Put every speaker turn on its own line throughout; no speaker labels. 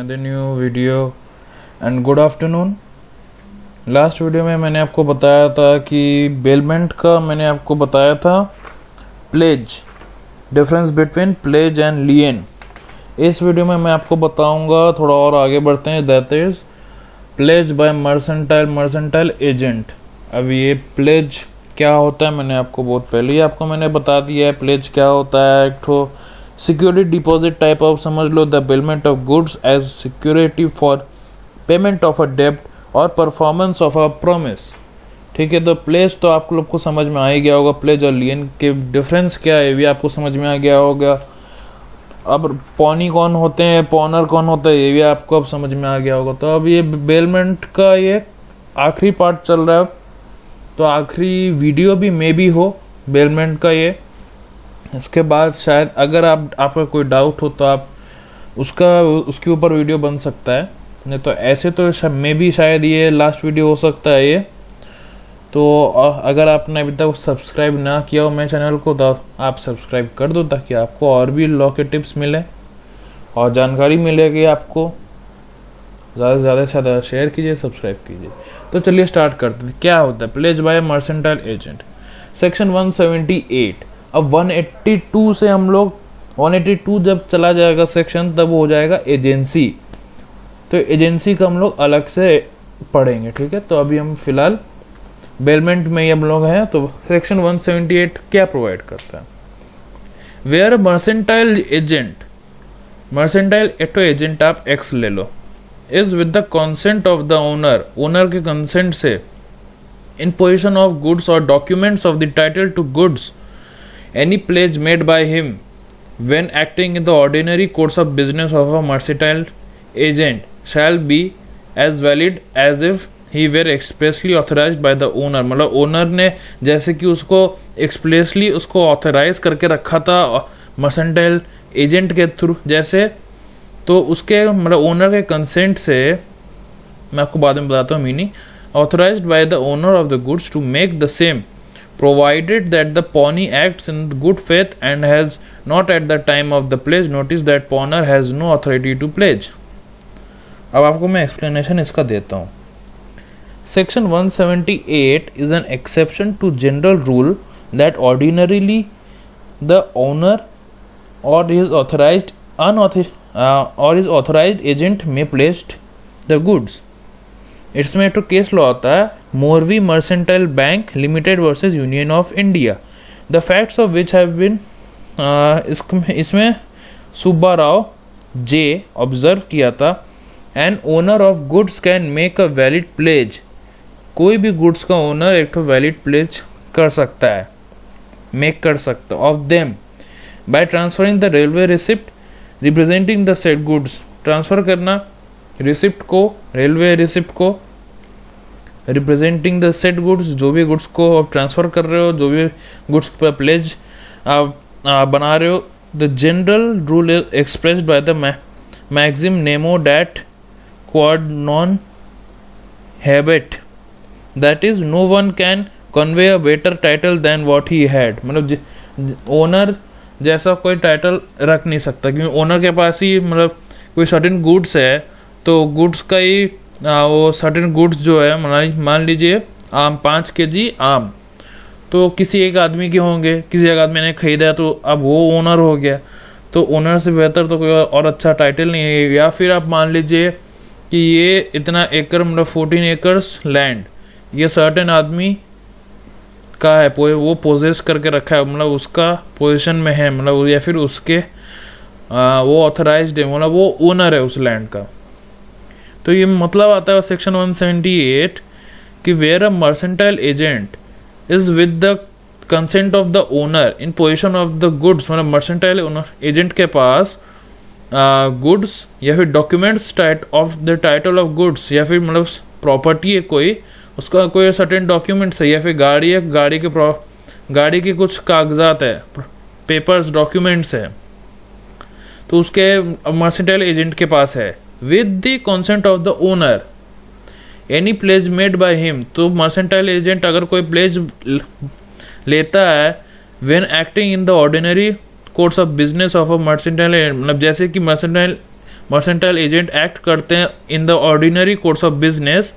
another new video and good afternoon। Last video में मैंने आपको बताया था कि बेलमेंट का मैंने आपको बताया था pledge, difference between pledge and lien. इस वीडियो में मैं आपको बताऊंगा, थोड़ा और आगे बढ़ते हैं, that is pledge by mercantile agent. अब ये प्लेज क्या होता है मैंने आपको बहुत पहले ही मैंने बता दिया है। प्लेज क्या होता है? एक ठो सिक्योरिटी डिपॉजिट टाइप ऑफ, समझ लो, the payment of goods as security for payment of a डेब्ट और परफॉर्मेंस ऑफ अ प्रॉमिस। ठीक है, तो प्लेज तो आप लोग को समझ में आ ही गया होगा। प्लेज और लियन के डिफरेंस क्या है ये आपको समझ में आ गया होगा। अब पॉनी कौन होते हैं, पॉनर कौन होता है, ये भी आपको अब समझ में आ गया होगा। तो अब ये बेलमेंट का ये आखिरी पार्ट चल रहा है, तो आखिरी वीडियो भी मे भी हो बेलमेंट का ये। इसके बाद शायद अगर आपका कोई डाउट हो तो आप उसके ऊपर वीडियो बन सकता है, नहीं तो ऐसे तो मे भी शायद ये लास्ट वीडियो हो सकता है ये। तो अगर आपने अभी तक सब्सक्राइब ना किया हो मेरे चैनल को तो आप सब्सक्राइब कर दो, ताकि आपको और भी लॉ के टिप्स मिले और जानकारी मिलेगी आपको। ज़्यादा से ज़्यादा शेयर कीजिए, सब्सक्राइब कीजिए। तो चलिए स्टार्ट करते हैं। क्या होता है pledge by mercantile agent? Section 178। अब 182 से हम लोग 182 जब चला जाएगा सेक्शन, तब हो जाएगा एजेंसी। तो एजेंसी का हम लोग अलग से पढ़ेंगे, ठीक है। तो अभी हम फिलहाल बेलमेंट में ही हम लोग हैं। तो सेक्शन 178 क्या प्रोवाइड करता है? वेयर मर्सेंटाइल एजेंट आप एक्स ले लो, is with the consent of the owner के कंसेंट से, इन पोजिशन ऑफ गुड्स और documents of the title to goods, any pledge made by him when acting in the ordinary course of business of a mercantile agent shall be as valid as if he were expressly authorised by the owner. मतलब owner ने जैसे कि उसको expressly उसको authorise करके रखा था mercantile agent के थ्रू, जैसे तो उसके मतलब ओनर के कंसेंट से, मैं आपको बाद में बताता हूँ meaning, authorised by the owner of the goods to make the same, provided that the pawnee acts in good faith and has not at the time of the pledge noticed that pawner has no authority to pledge। अब आपको मैं explanation इसका देता हूँ। Section 178 is an exception to general rule that ordinarily the owner or his authorized agent may pledge the goods। इसमें तो case law आता है, Morvi mercantile bank limited versus Union of India. The facts of which have been, इसमें Subba Rao J observe किया था, an owner of goods can make a valid pledge. कोई भी goods का ओनर एक तो वैलिड प्लेज कर सकता है, मेक कर सकता of them by transferring the railway receipt representing the set goods. Transfer करना रिसिप्ट को, रेलवे रिसिप्ट को, रिप्रेजेंटिंग द सेट गुड्स, जो भी गुड्स को आप ट्रांसफर कर रहे हो, जो भी गुड्स पर प्लेज आप बना रहे हो। The general rule is expressed by the maxim nemo dat quod non habet, that is no one can convey a better title than what he had. मतलब ओनर जैसा कोई टाइटल रख नहीं सकता, क्योंकि ओनर के पास ही मतलब कोई सर्टेन गुड्स है, तो गुड्स का ही वो सर्टेन गुड्स जो है, मान लीजिए आम 5 kg आम, तो किसी एक आदमी के होंगे, किसी एक आदमी ने खरीदा तो अब वो ओनर हो गया। तो ओनर से बेहतर तो कोई और अच्छा टाइटल नहीं है। या फिर आप मान लीजिए कि ये इतना एकड़, मतलब 14 एकर्स लैंड ये सर्टेन आदमी का है, वो पोजेस करके रखा है, मतलब उसका पोजीशन में है, मतलब या फिर उसके वो ऑथराइज्ड है, मतलब वो ओनर है उस लैंड का। तो ये मतलब आता है सेक्शन 178 कि where a mercantile agent is with the consent of the owner in possession of the goods, मतलब मर्सेंटाइल एजेंट के पास गुड्स या फिर documents of the title of goods, या फिर मतलब प्रॉपर्टी है कोई, उसका कोई सर्टेन डॉक्यूमेंट्स है, या फिर गाड़ी है, गाड़ी के कुछ कागजात है, पेपर्स, डॉक्यूमेंट्स है, तो उसके मर्सेंटाइल एजेंट के पास है। With the consent of the owner any pledge made by him, तो मर्सेंटाइल एजेंट अगर कोई प्लेज लेता है when acting in the ordinary course of business of a mercantile, मतलब जैसे कि मर्सेंटाइल एजेंट एक्ट करते हैं in the ordinary course of business,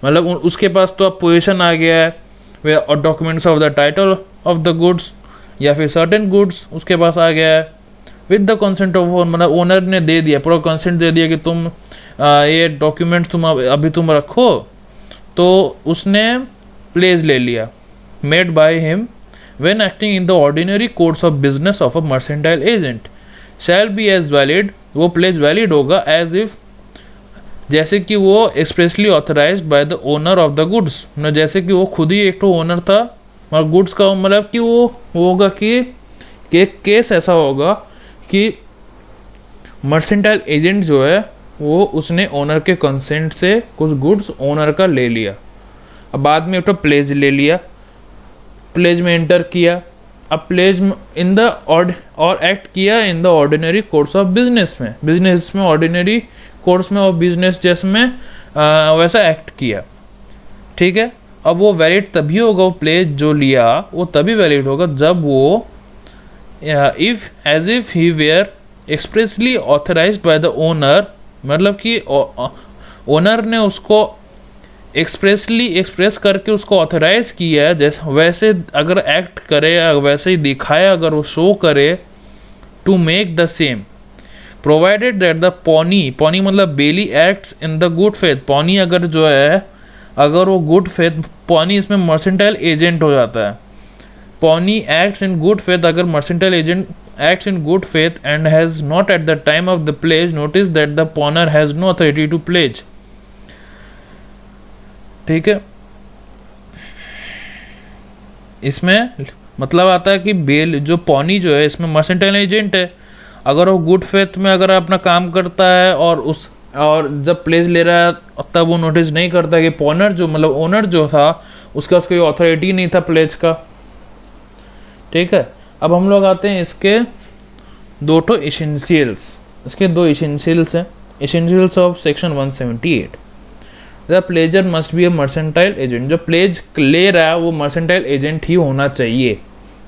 मतलब उसके पास तो अब पोजीशन आ गया है और documents of the title of the goods या फिर सर्टेन गुड्स उसके पास आ गया है with the consent of owner, मतलब ओनर ने दे दिया, पूरा कंसेंट दे दिया कि तुम ये डॉक्यूमेंट्स तुम अभी तुम रखो, तो उसने प्लेज ले लिया made by him when acting in the ordinary course of business of a mercantile agent shall be as valid, वो प्लेज वैलिड होगा एज इफ, जैसे कि वो expressly authorised by the owner of the goods, मतलब जैसे कि वो खुद ही एक तो ओनर था और गुड्स का, मतलब कि वो होगा कि केस ऐसा होगा कि मर्सेंटाइल एजेंट जो है वो उसने ओनर के कंसेंट से कुछ गुड्स ओनर का ले लिया, अब बाद में एक तो प्लेज ले लिया, प्लेज में एंटर किया, अब प्लेज इन द और एक्ट किया इन the ordinary course of business में ऑर्डिनरी कोर्स में और बिजनेस जिसमें वैसा एक्ट किया, ठीक है। अब वो वैलिड तभी होगा, वो प्लेज जो लिया वो तभी वैलिड होगा जब वो if as if he were expressly authorised by the owner, मतलब कि ओनर ने उसको एक्सप्रेसली एक्सप्रेस करके उसको ऑथराइज किया है, जैसे वैसे अगर एक्ट करे, वैसे ही दिखाए, अगर वो शो करे, to make the same provided that the pawnee मतलब bailee acts in the good faith, pawnee अगर जो है अगर वो गुड फेथ, पॉनी इसमें मर्सेंटाइल एजेंट हो जाता है, pawnee acts in good faith, अगर mercantile agent acts in good faith and has not at the time of the pledge noticed that the pawner has no authority to pledge, ठीक है। इसमें मतलब आता है कि बेल जो पॉनी जो है इसमें मर्सेंटाइल एजेंट है, अगर वो गुड फेथ में अगर अपना काम करता है और जब प्लेज ले रहा है तब वो नोटिस नहीं करता कि पॉनर जो मतलब ओनर जो था उसका कोई ऑथोरिटी नहीं था प्लेज का, ठीक है। अब हम लोग आते हैं इसके दो एसेंशियल्स, इसके दो एसेंशियल्स हैं, essentials of section 178। The pleasure must be A mercantile agent, जो प्लेज ले रहा है वो मर्सेंटाइल एजेंट ही होना चाहिए,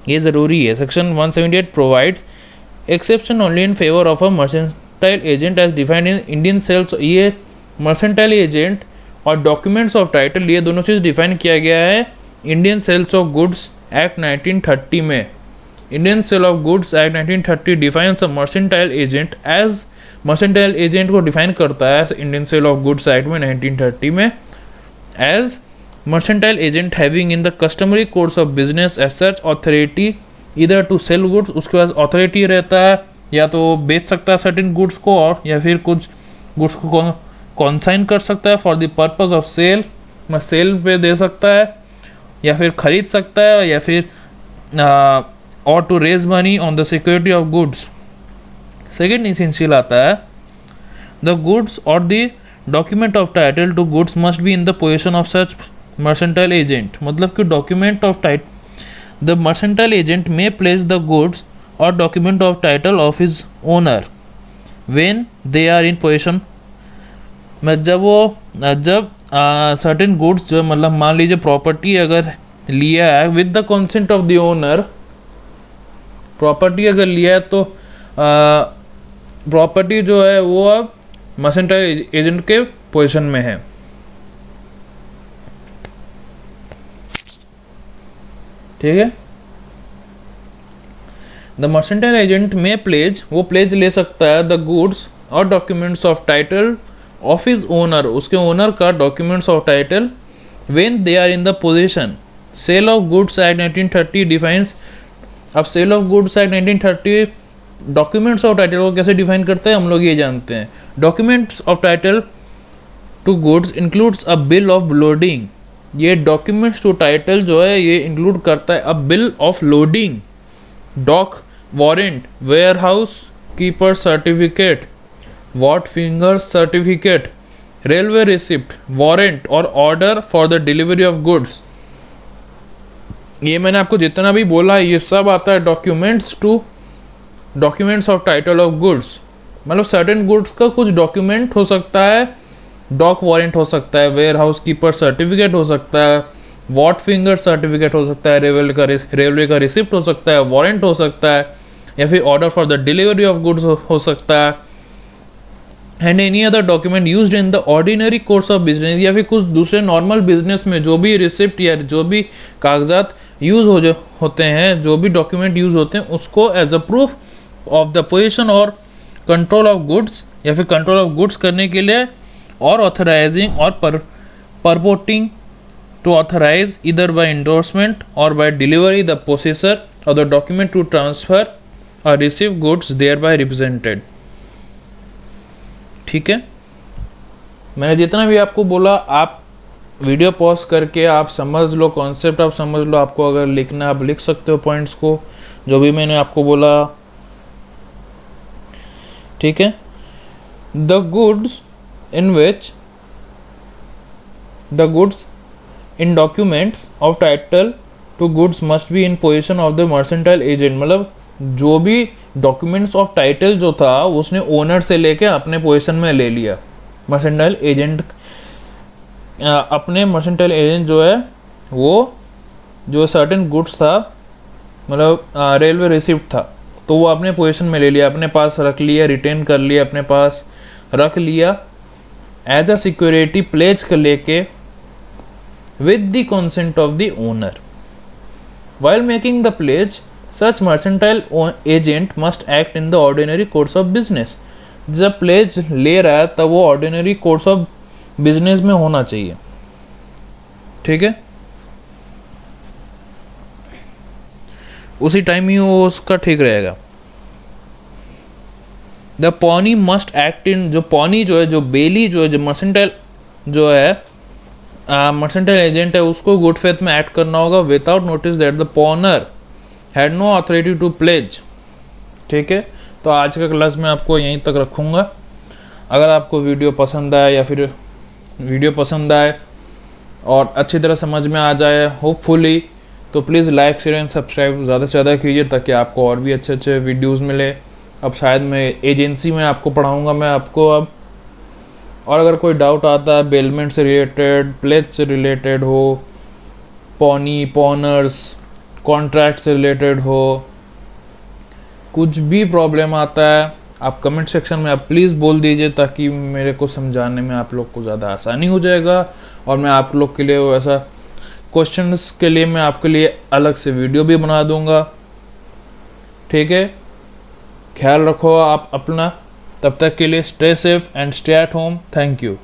ये ज़रूरी है। Section 178 provides exception only in favour of a mercantile agent as defined in Indian sales, ये मर्सेंटाइल एजेंट और डॉक्यूमेंट्स ऑफ टाइटल ये दोनों चीज़ डिफाइन किया गया है Indian sales of goods act 1930 में। Indian sale of goods act 1930 defines a mercantile agent as, mercantile agent को डिफाइन करता है Indian sale of goods act में 1930 में as mercantile agent having in the customary course of business as such authority either to sell goods, उसके पास authority रहता है या तो बेच सकता है सर्टेन गुड्स को और या फिर कुछ गुड्स को कॉन्साइन कर सकता है for the purpose of sale, मैं सेल पे दे सकता है या फिर खरीद सकता है या फिर और to raise money on the security of goods. Second essential आता है द गुड्स और the document of title to goods must be in the position of such mercantile agent, मतलब कि document of the mercantile agent may place the goods और document of title of his owner when they are in position, जब certain goods जो मतलब मान लीजिए property अगर लिया है with the consent of the owner, property अगर लिया है तो प्रॉपर्टी जो है वो अब मर्सेंटाइल एजेंट के पोजीशन में है, ठीक है। The mercantile agent may pledge, वो प्लेज ले सकता है द गुड्स और documents of title of his owner, उसके ओनर का documents of title when they are in the position. Sale of goods act 1930 defines, अब sale of goods act 1930 documents of title को कैसे define करते हैं हम लोग ये जानते हैं। Documents of title to goods includes a bill of lading, ये डॉक्यूमेंट्स टू टाइटल जो है ये इंक्लूड करता है a bill of lading, dock warrant, warehouse keeper certificate, wharfinger certificate, railway receipt, warrant और order for the delivery of goods. ये मैंने आपको जितना भी बोला ये सब आता है documents of title of goods, मतलब सर्टेन गुड्स का कुछ डॉक्यूमेंट हो सकता है, डॉक वारंट हो सकता है, वेयर हाउस कीपर सर्टिफिकेट हो सकता है, वॉट फिंगर सर्टिफिकेट हो सकता है, रेलवे का रिसिप्ट हो सकता है, वारंट हो सकता है या फिर order for the delivery of goods हो सकता है, and any other document used in the ordinary course of business, या फिर कुछ दूसरे नॉर्मल बिजनेस में जो भी रिसिप्ट या जो भी कागजात यूज होते हैं, जो भी डॉक्यूमेंट यूज होते हैं, उसको as a proof of the possession और कंट्रोल ऑफ गुड्स, या फिर कंट्रोल ऑफ गुड्स करने के लिए, और ऑथराइजिंग और purporting to authorise either by endorsement और बाय डिलीवरी द पोसेसर और द डॉक्यूमेंट टू ट्रांसफर और receive goods thereby represented. ठीक है, मैंने जितना भी आपको बोला आप वीडियो पॉज करके आप समझ लो, कॉन्सेप्ट आप समझ लो। आपको अगर लिखना आप लिख सकते हो पॉइंट्स को, जो भी मैंने आपको बोला। ठीक है, the goods in which the goods in documents of title to goods must be in possession of the mercantile agent, मतलब जो भी डॉक्यूमेंट्स ऑफ टाइटल जो था उसने ओनर से लेके अपने पोजीशन में ले लिया। मर्सेंटाइल एजेंट अपने मर्सेंटाइल एजेंट जो है वो जो सर्टेन गुड्स था, मतलब रेलवे रिसिप्ट था, तो वो अपने पोजीशन में ले लिया, अपने पास रख लिया, रिटेन कर लिया, अपने पास रख लिया एज अ सिक्योरिटी प्लेज कर लेके with the consent of the owner. While making the pledge, such mercantile agent must act in the ordinary course of business. जब pledge ले रहा है तब वो ordinary course of business में होना चाहिए। ठीक है, उसी टाइम ही वो उसका ठीक रहेगा। The pawnee must act in, जो pawnee जो है, जो बेली जो है, जो mercantile जो है मर्सेंटाइल एजेंट है, उसको गुड फेथ में एक्ट करना होगा without notice that the pawnor had no authority to pledge. ठीक है, तो आज का क्लास में आपको यहीं तक रखूँगा। अगर आपको वीडियो पसंद आए या फिर वीडियो पसंद आए और अच्छी तरह समझ में आ जाए होपफुली, तो please like share and subscribe ज़्यादा से ज़्यादा कीजिए ताकि आपको और भी अच्छे अच्छे वीडियोज़ मिले। अब शायद मैं एजेंसी में आपको पढ़ाऊँगा मैं आपको अब, और अगर कोई डाउट आता है बेलमेंट से रिलेटेड, प्लेज से रिलेटेड हो, पॉनी पॉनर्स कॉन्ट्रैक्ट से रिलेटेड हो, कुछ भी प्रॉब्लम आता है आप कमेंट सेक्शन में आप प्लीज़ बोल दीजिए ताकि मेरे को समझाने में आप लोग को ज़्यादा आसानी हो जाएगा, और मैं आप लोग के लिए वैसा क्वेश्चंस के लिए मैं आपके लिए अलग से वीडियो भी बना दूंगा। ठीक है, ख्याल रखो आप अपना, तब तक के लिए stay safe and stay at home. Thank you.